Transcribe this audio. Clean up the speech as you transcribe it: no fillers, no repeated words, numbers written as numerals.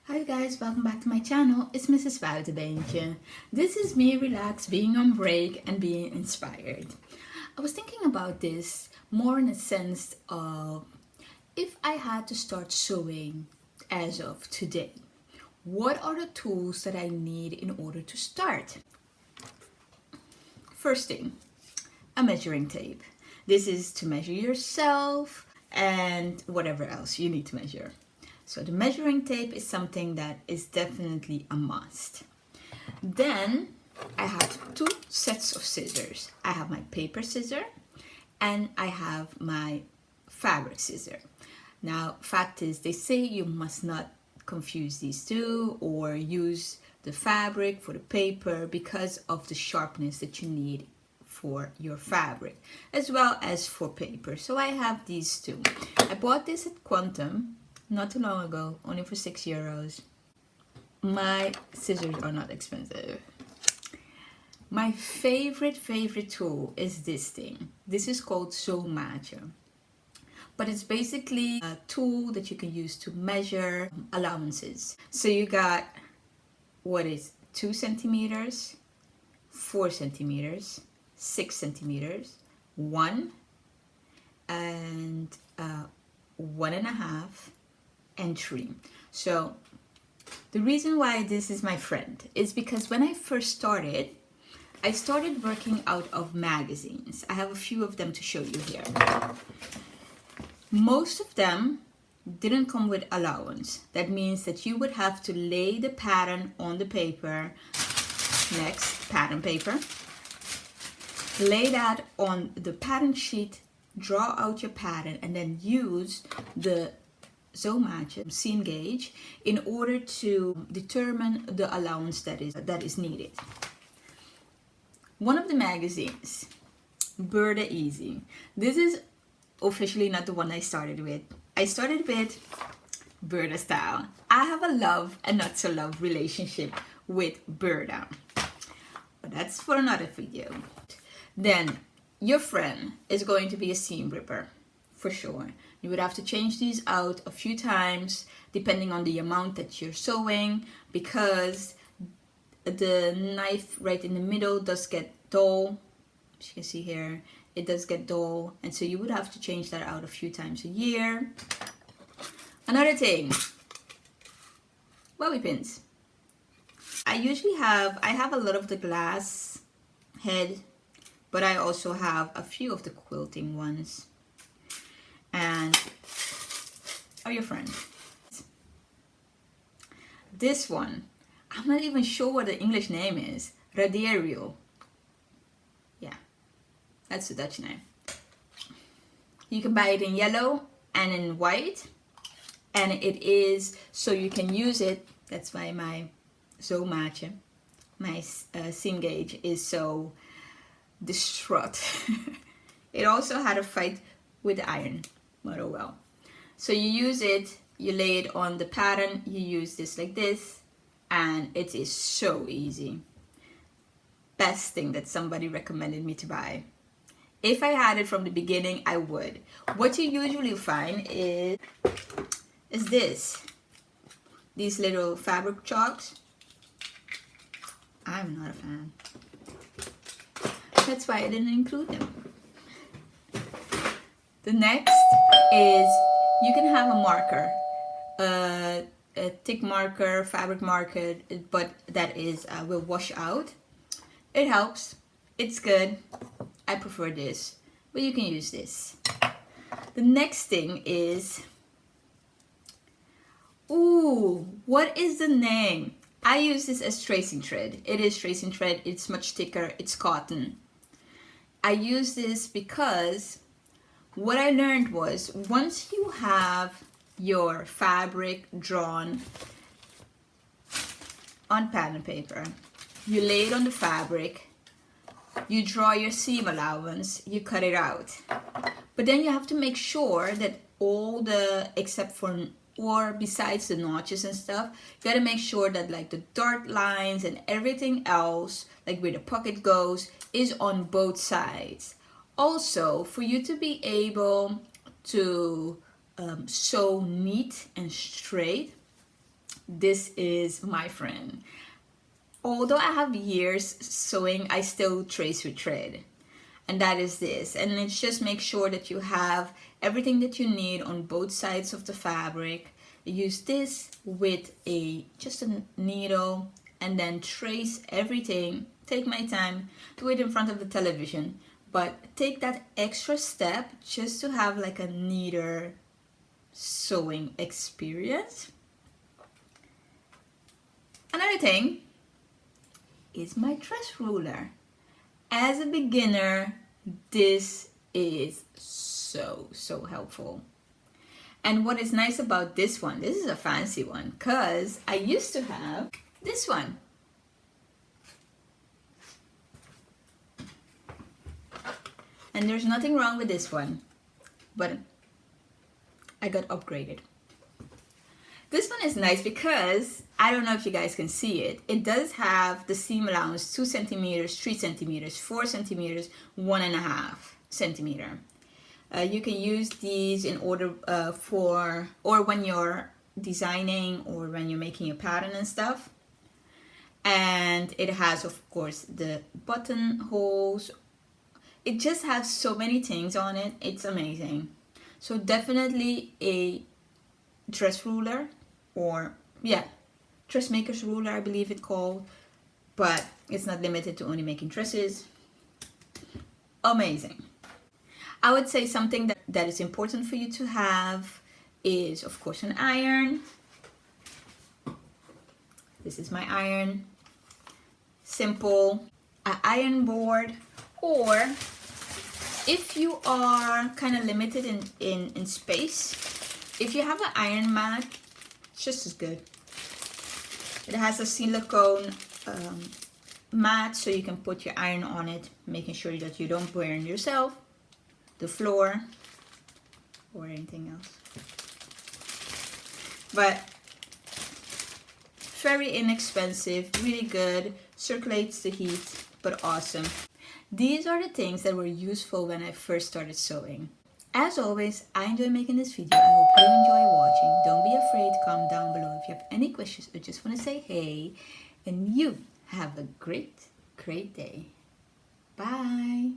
Hi guys, welcome back to my channel. It's Mrs. Buitenbeentje. This is me relaxed, being on break and being inspired. I was thinking about this more in a sense of if I had to start sewing as of today, what are the tools that I need in order to start? First thing, a measuring tape. This is to measure yourself and whatever else you need to measure. So the measuring tape is something that is definitely a must. Then I have two sets of scissors. I have my paper scissor and I have my fabric scissor. Now, fact is, they say you must not confuse these two or use the fabric for the paper because of the sharpness that you need for your fabric as well as for paper. So I have these two. I bought this at Quantum not too long ago, only for €6. My scissors are not expensive. My favorite tool is this thing. This is called Soulmatcher. But it's basically a tool that you can use to measure allowances. So you got, what is 2 centimeters, 4 centimeters, 6 centimeters, 1, and 1.5, and 3. So the reason why this is my friend is because when I first started, I started working out of magazines. I have a few of them to show you here. Most of them didn't come with allowance. That means that you would have to lay the pattern on the paper. Next, pattern paper. Lay that on the pattern sheet, draw out your pattern, and then use the Soulmatcher seam gauge in order to determine the allowance that is needed. One of the magazines, Burda Easy. This is officially not the one I started with. I started with Burda Style. I have a love and not so love relationship with Burda, but that's for another video. Then your friend is going to be a seam ripper for sure. You would have to change these out a few times depending on the amount that you're sewing, because the knife right in the middle does get dull. As you can see here, it does get dull, and so you would have to change that out a few times a year. Another thing, bobby pins. I have a lot of the glass head, but I also have a few of the quilting ones. And are your friend. This one, I'm not even sure what the English name is. Raderio. Yeah, that's the Dutch name. You can buy it in yellow and in white, and it is so you can use it. That's why my Soulmatcher, my seam gauge, is so distraught. It also had a fight with iron. But oh well. So you use it, you lay it on the pattern, you use this like this, and it is so easy. Best thing that somebody recommended me to buy. If I had it from the beginning, I would. What you usually find is these little fabric chalks. I'm not a fan. That's why I didn't include them. The next is you can have a marker, a thick marker, fabric marker, but that is will wash out. It helps. It's good. I prefer this, but you can use this. The next thing is, ooh, what is the name? I use this as tracing thread. It is tracing thread. It's much thicker. It's cotton. I use this because what I learned was once you have your fabric drawn on pattern paper, you lay it on the fabric, you draw your seam allowance, you cut it out. But then you have to make sure that all the, except for, or besides the notches and stuff, you gotta make sure that like the dart lines and everything else, like where the pocket goes, is on both sides. Also, for you to be able to sew neat and straight, this is my friend. Although I have years sewing, I still trace with thread. And that is this. And it's just make sure that you have everything that you need on both sides of the fabric. Use this with just a needle and then trace everything. Take my time, do it in front of the television, but take that extra step just to have like a neater sewing experience. Another thing is my dress ruler. As a beginner, this is so helpful. And what is nice about this one, this is a fancy one, because I used to have this one. And there's nothing wrong with this one, but I got upgraded. This one is nice because, I don't know if you guys can see it, it does have the seam allowance 2 centimeters, 3 centimeters, 4 centimeters, 1.5 centimeter. You can use these in order or when you're designing or when you're making a pattern and stuff. And it has, of course, the buttonholes. It just has so many things on it. It's amazing. So definitely a dress ruler, or dressmaker's ruler, I believe it's called, but it's not limited to only making dresses. Amazing. I would say something that is important for you to have is, of course, an iron. This is my iron. Simple. An iron board, or if you are kind of limited in space, if you have an iron mat, it's just as good. It has a silicone mat, so you can put your iron on it, making sure that you don't burn yourself, the floor, or anything else. But very inexpensive, really good, circulates the heat, but awesome. These are the things that were useful when I first started sewing. As always, I enjoy making this video. I hope you enjoy watching. Don't be afraid to comment down below if you have any questions or just want to say hey. And you have a great day. Bye.